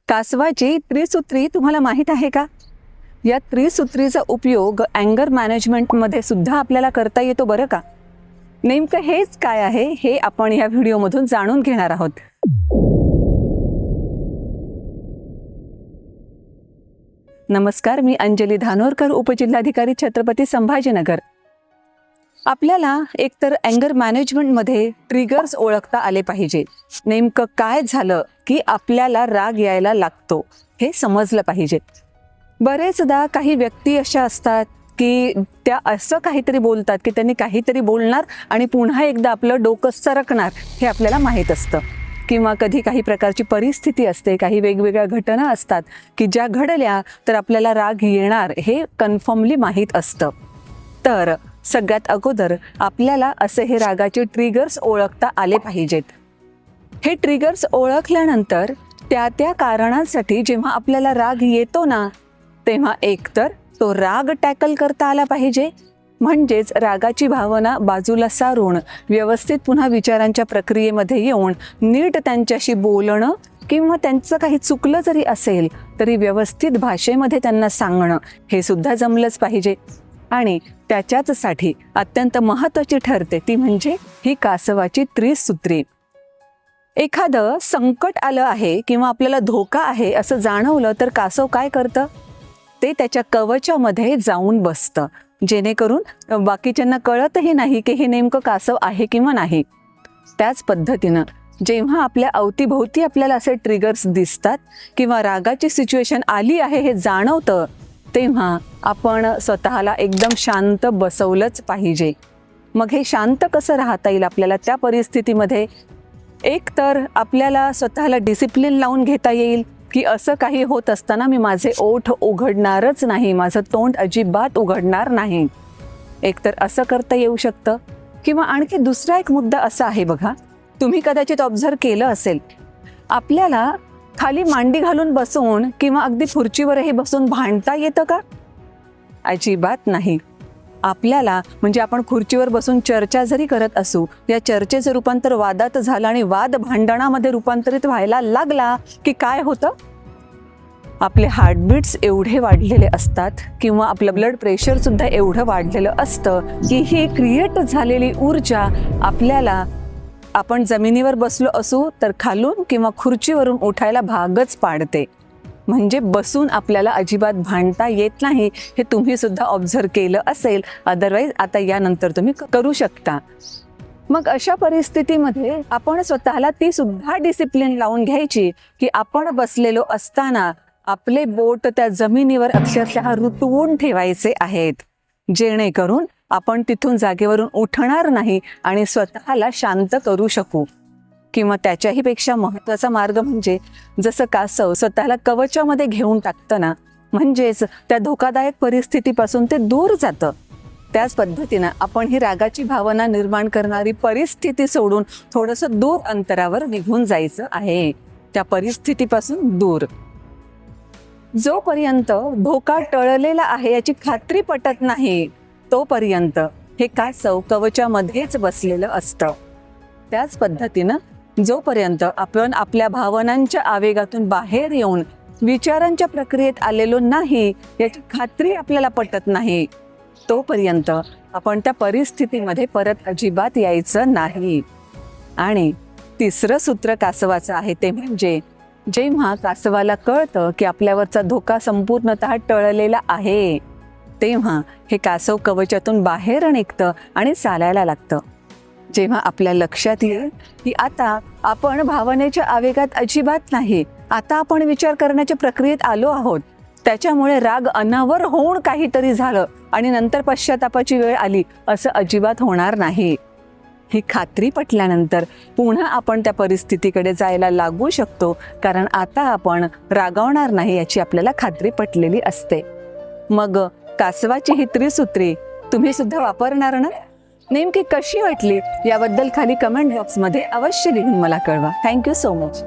कासवाची त्रिसूत्री तुम्हाला माहीत आहे का? या त्रिसूत्रीचा उपयोग अँगर मॅनेजमेंटमध्ये सुद्धा आपल्याला करता येतो बरं का. नेमकं हेच काय आहे हे आपण या व्हिडिओमधून जाणून घेणार आहोत. नमस्कार, मी अंजली धानोरकर, उपजिल्हाधिकारी छत्रपती संभाजीनगर. आपल्याला एकतर अँगर मॅनेजमेंटमध्ये ट्रिगर्स ओळखता आले पाहिजे. नेमकं काय झालं की आपल्याला राग यायला लागतो हे समजलं पाहिजे. बरेचदा काही व्यक्ती अशा असतात की त्या असं काहीतरी बोलतात की त्यांनी काहीतरी बोलणार आणि पुन्हा एकदा आपलं डोकं सरकणार हे आपल्याला माहीत असतं. किंवा कधी काही प्रकारची परिस्थिती असते, काही वेगवेगळ्या घटना असतात की ज्या घडल्या तर आपल्याला राग येणार हे कन्फर्मली माहीत असतं. तर सगळ्यात अगोदर आपल्याला असे हे रागाचे ट्रिगर्स ओळखता आले पाहिजेत. हे ट्रिगर्स ओळखल्यानंतर त्या कारणांसाठी जेव्हा आपल्याला राग येतो ना, तेव्हा एकतर तो राग टॅकल करता आला पाहिजे, म्हणजेच रागाची भावना बाजूला सारून व्यवस्थित पुन्हा विचारांच्या प्रक्रियेमध्ये येऊन नीट त्यांच्याशी बोलणं किंवा त्यांचं काही चुकलं जरी असेल तरी व्यवस्थित भाषेमध्ये त्यांना सांगणं हे सुद्धा जमलंच पाहिजे. आणि त्याच्याचसाठी अत्यंत महत्त्वाची ठरते ती म्हणजे ही कासवाची त्रिसूत्री. एखादं संकट आलं आहे किंवा आपल्याला धोका आहे असं जाणवलं तर कासव काय करतं? ते त्याच्या कवचामध्ये जाऊन बसतं, जेणेकरून बाकीच्यांना कळतही नाही की हे नेमकं कासव आहे किंवा नाही. त्याच पद्धतीनं जेव्हा आपल्या अवतीभोवती आपल्याला असे ट्रिगर्स दिसतात किंवा रागाची सिच्युएशन आली आहे हे जाणवतं, तेव्हा आपण स्वतःला एकदम शांत बसवलंच पाहिजे. मग हे शांत कसं राहता येईल आपल्याला त्या परिस्थितीमध्ये? एक तर आपल्याला स्वतःला डिसिप्लिन लावून घेता येईल की असं काही होत असताना मी माझे ओठ उघडणारच नाही, माझं तोंड अजिबात उघडणार नाही. एकतर असं करता येऊ शकतं. किंवा आणखी दुसरा एक मुद्दा असा आहे बघा, तुम्ही कदाचित ऑब्झर्व केलं असेल, आपल्याला खाली मांडी घालून बसून किंवा अगदी खुर्चीवरही बसून भांडता येतं का? अजिबात नाही. आपल्याला म्हणजे आपण खुर्चीवर बसून चर्चा जरी करत असू, या चर्चेचं रूपांतर वादात झालं आणि वाद भांडणामध्ये रूपांतरित व्हायला लागला की काय होतं? आपले हार्टबीट्स एवढे वाढलेले असतात किंवा आपलं ब्लड प्रेशर सुद्धा एवढं वाढलेलं असतं की ही क्रिएट झालेली ऊर्जा आपल्याला, आपण जमिनीवर बसलो असू तर खालून किंवा खुर्चीवरून उठायला भागच पाडते. म्हणजे बसून आपल्याला अजिबात भांडता येत नाही, हे तुम्ही सुद्धा ऑब्झर्व केलं असेल. अदरवाईज आता यानंतर तुम्ही करू शकता. मग अशा परिस्थितीमध्ये आपण स्वतःला ती सुद्धा डिसिप्लिन लावून घ्यायची की आपण बसलेलो असताना आपले बोट त्या जमिनीवर अक्षरशः रुतवून ठेवायचे आहेत, जेणेकरून आपण तिथून जागेवरून उठणार नाही आणि स्वतःला शांत करू शकू. किंवा त्याच्याही पेक्षा महत्त्वाचा मार्ग म्हणजे जसं कासव स्वतःला कवचामध्ये घेऊन टाकतं ना, म्हणजेच त्या धोकादायक परिस्थितीपासून ते दूर जातं, त्याच पद्धतीनं आपण ही रागाची भावना निर्माण करणारी परिस्थिती सोडून थोडंसं दूर अंतरावर निघून जायचं आहे, त्या परिस्थितीपासून दूर. जोपर्यंत धोका टळलेला आहे याची खात्री पटत नाही तोपर्यंत हे कासव कवचामध्येच बसलेलं असतं. त्याच पद्धतीनं जोपर्यंत आपण आपल्या भावनांच्या आवेगातून बाहेर येऊन विचारांच्या प्रक्रियेत आलेलो नाही याची खात्री आपल्याला पटत नाही, तोपर्यंत आपण त्या परिस्थितीमध्ये परत अजिबात यायचं नाही. आणि तिसरं सूत्र कासवाचं आहे ते म्हणजे जेव्हा कासवाला कळतं की आपल्यावरचा धोका संपूर्णतः टळलेला आहे, तेव्हा हे कासव कवचातून बाहेर निघतं आणि चालायला लागतं. जेव्हा आपल्या लक्षात येईल की आता आपण भावनेच्या आवेगात अजिबात नाही, आता आपण विचार करण्याच्या प्रक्रियेत आलो आहोत, त्याच्यामुळे राग अनावर होऊन काहीतरी झालं आणि नंतर पश्चातापाची वेळ आली असं अजिबात होणार नाही. ही खात्री पटल्यानंतर पुन्हा आपण त्या परिस्थितीकडे जायला लागू शकतो, कारण आता आपण रागावणार नाही याची आपल्याला खात्री पटलेली असते. मग कासवाची ही त्रिसूत्री तुम्ही सुद्धा वापरणार ना? नेमकी कशी वाटली याबद्दल खाली कमेंट बॉक्समध्ये अवश्य लिहून मला कळवा. Thank you so much.